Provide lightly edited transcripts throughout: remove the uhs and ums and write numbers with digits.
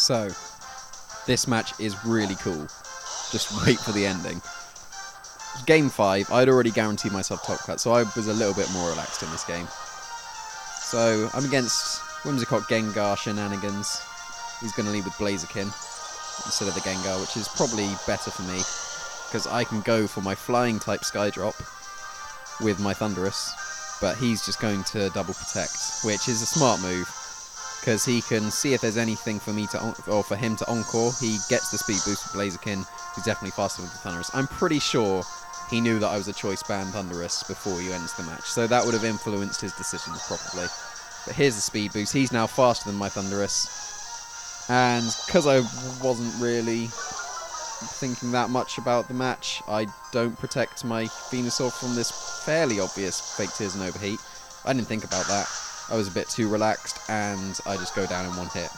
So, this match is really cool. Just wait for the ending. Game 5, I'd already guaranteed myself top cut, so I was a little bit more relaxed in this game. So, I'm against Whimsicott Gengar shenanigans. He's going to lead with Blaziken instead of the Gengar, which is probably better for me, because I can go for my flying type Skydrop with my Thundurus, but he's just going to double protect, which is a smart move, because he can see if there's anything for me to or for him to encore. He gets the speed boost with Blaziken. He's definitely faster with the Thundurus. I'm pretty sure he knew that I was a choice band Thundurus before he ends the match, so that would have influenced his decisions probably. But here's the speed boost. He's now faster than my Thundurus, and because I wasn't really thinking that much about the match, I don't protect my Venusaur from this fairly obvious Fake Tears and Overheat. I didn't think about that. I was a bit too relaxed, and I just go down in one hit.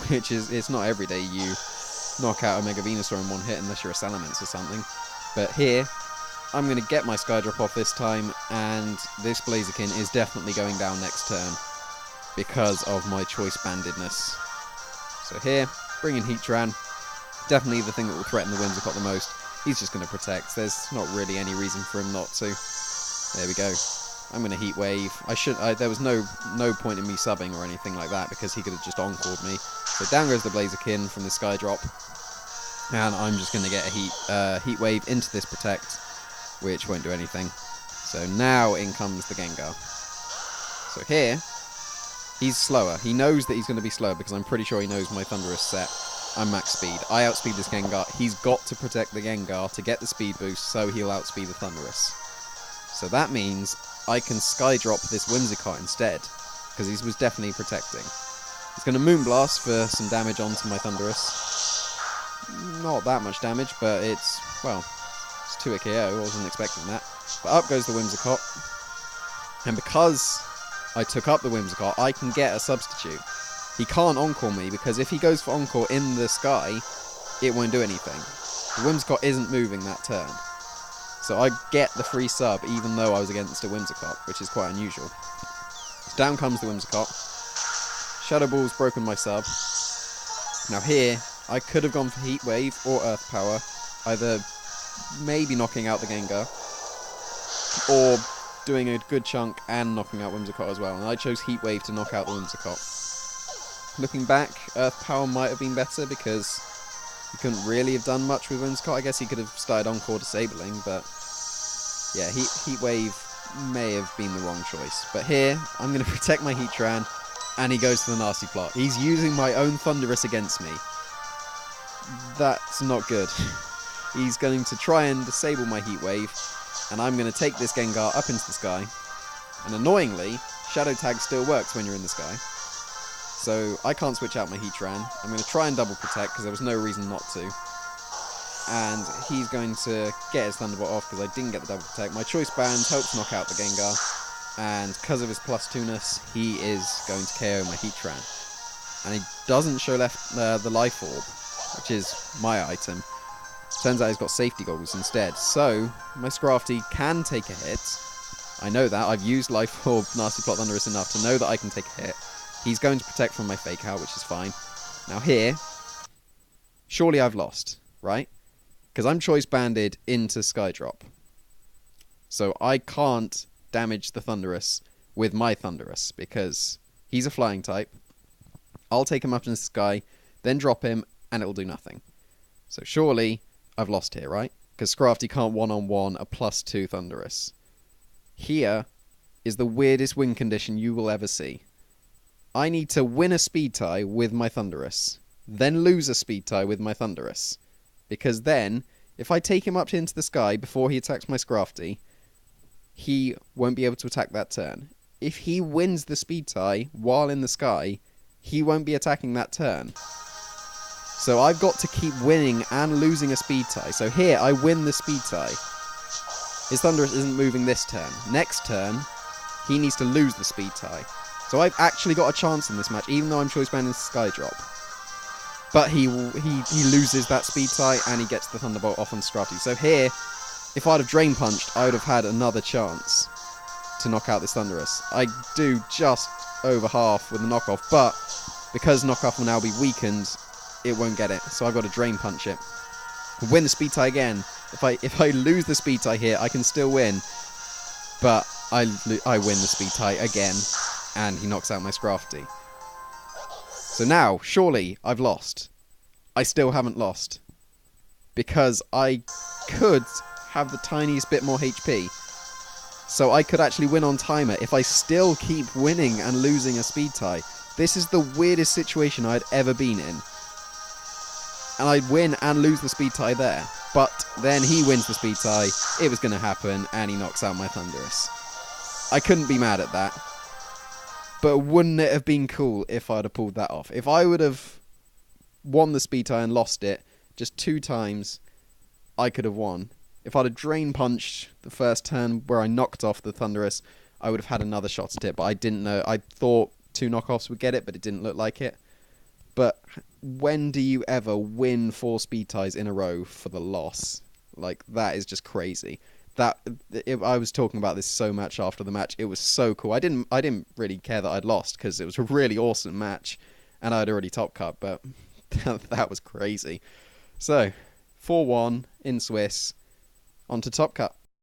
Which is, it's not every day you knock out a Mega Venusaur in one hit unless you're a Salamence or something. But here, I'm going to get my Skydrop off this time, and this Blaziken is definitely going down next turn because of my choice bandedness. So here, bring in Heatran. Definitely the thing that will threaten the Whimsicott the most. He's just going to protect. There's not really any reason for him not to. There we go. I'm going to Heat Wave. There was no point in me subbing or anything like that, because he could have just encored me. So down goes the Blaziken from the Skydrop. And I'm just going to get a Heat Wave into this Protect, which won't do anything. So now in comes the Gengar. So here, he's slower. He knows that he's going to be slower, because I'm pretty sure he knows my Thundurus set. I'm max speed. I outspeed this Gengar. He's got to protect the Gengar to get the speed boost, so he'll outspeed the Thundurus. So that means I can Skydrop this Whimsicott instead, because he was definitely protecting. He's going to Moonblast for some damage onto my Thundurus. Not that much damage, but it's 2-hit KO. I wasn't expecting that. But up goes the Whimsicott. And because I took up the Whimsicott, I can get a substitute. He can't Encore me, because if he goes for Encore in the sky, it won't do anything. The Whimsicott isn't moving that turn. So I get the free sub, even though I was against a Whimsicott, which is quite unusual. Down comes the Whimsicott. Shadow Ball's broken my sub. Now here, I could have gone for Heat Wave or Earth Power, either maybe knocking out the Gengar, or doing a good chunk and knocking out Whimsicott as well. And I chose Heat Wave to knock out the Whimsicott. Looking back, Earth Power might have been better, because he couldn't really have done much with Whimsicott. I guess he could have started Encore disabling, but yeah, Heat Wave may have been the wrong choice. But here, I'm going to protect my Heatran, and he goes to the nasty plot. He's using my own Thundurus against me. That's not good. He's going to try and disable my Heat Wave, and I'm going to take this Gengar up into the sky. And annoyingly, Shadow Tag still works when you're in the sky. So I can't switch out my Heatran. I'm going to try and double protect, because there was no reason not to. And he's going to get his Thunderbolt off, because I didn't get the double protect. My choice band helps knock out the Gengar, and because of his +2ness, he is going to KO my Heatran. And he doesn't show the Life Orb, which is my item. Turns out he's got safety goggles instead. So my Scrafty can take a hit. I know that. I've used Life Orb Nasty Plot Thundurus enough to know that I can take a hit. He's going to protect from my Fake Out, which is fine. Now here, surely I've lost, right? Because I'm choice banded into Skydrop. So I can't damage the Thundurus with my Thundurus, because he's a flying type. I'll take him up in the sky, then drop him, and it'll do nothing. So surely I've lost here, right? Because Scrafty can't one-on-one a +2 Thundurus. Here is the weirdest win condition you will ever see. I need to win a speed tie with my Thundurus, then lose a speed tie with my Thundurus. Because then, if I take him up into the sky before he attacks my Scrafty, he won't be able to attack that turn. If he wins the speed tie while in the sky, he won't be attacking that turn. So I've got to keep winning and losing a speed tie. So here, I win the speed tie. His Thundurus isn't moving this turn. Next turn, he needs to lose the speed tie. So I've actually got a chance in this match, even though I'm choice banding Skydrop. But he loses that speed tie, and he gets the Thunderbolt off on Scrafty. So here, if I'd have Drain Punched, I would have had another chance to knock out this Thundurus. I do just over half with the knockoff, but because knockoff will now be weakened, it won't get it. So I've got to drain punch it. Win the speed tie again. If I lose the speed tie here, I can still win. But I win the speed tie again, and he knocks out my Scrafty. So now, surely, I've lost. I still haven't lost. Because I could have the tiniest bit more HP. So I could actually win on timer if I still keep winning and losing a speed tie. This is the weirdest situation I'd ever been in. And I'd win and lose the speed tie there. But then he wins the speed tie, it was going to happen, and he knocks out my Thunderous. I couldn't be mad at that. But wouldn't it have been cool if I'd have pulled that off? If I would have won the speed tie and lost it just 2 times, I could have won. If I'd have drain punched the first turn where I knocked off the Thunderous, I would have had another shot at it, but I didn't know. I thought 2 knockoffs would get it, but it didn't look like it. But when do you ever win 4 speed ties in a row for the loss? Like, that is just crazy. I was talking about this so much after the match. It was so cool. I didn't really care that I'd lost because it was a really awesome match, and I'd already top cut. But that was crazy. So 4-1 in Swiss. On to top cut.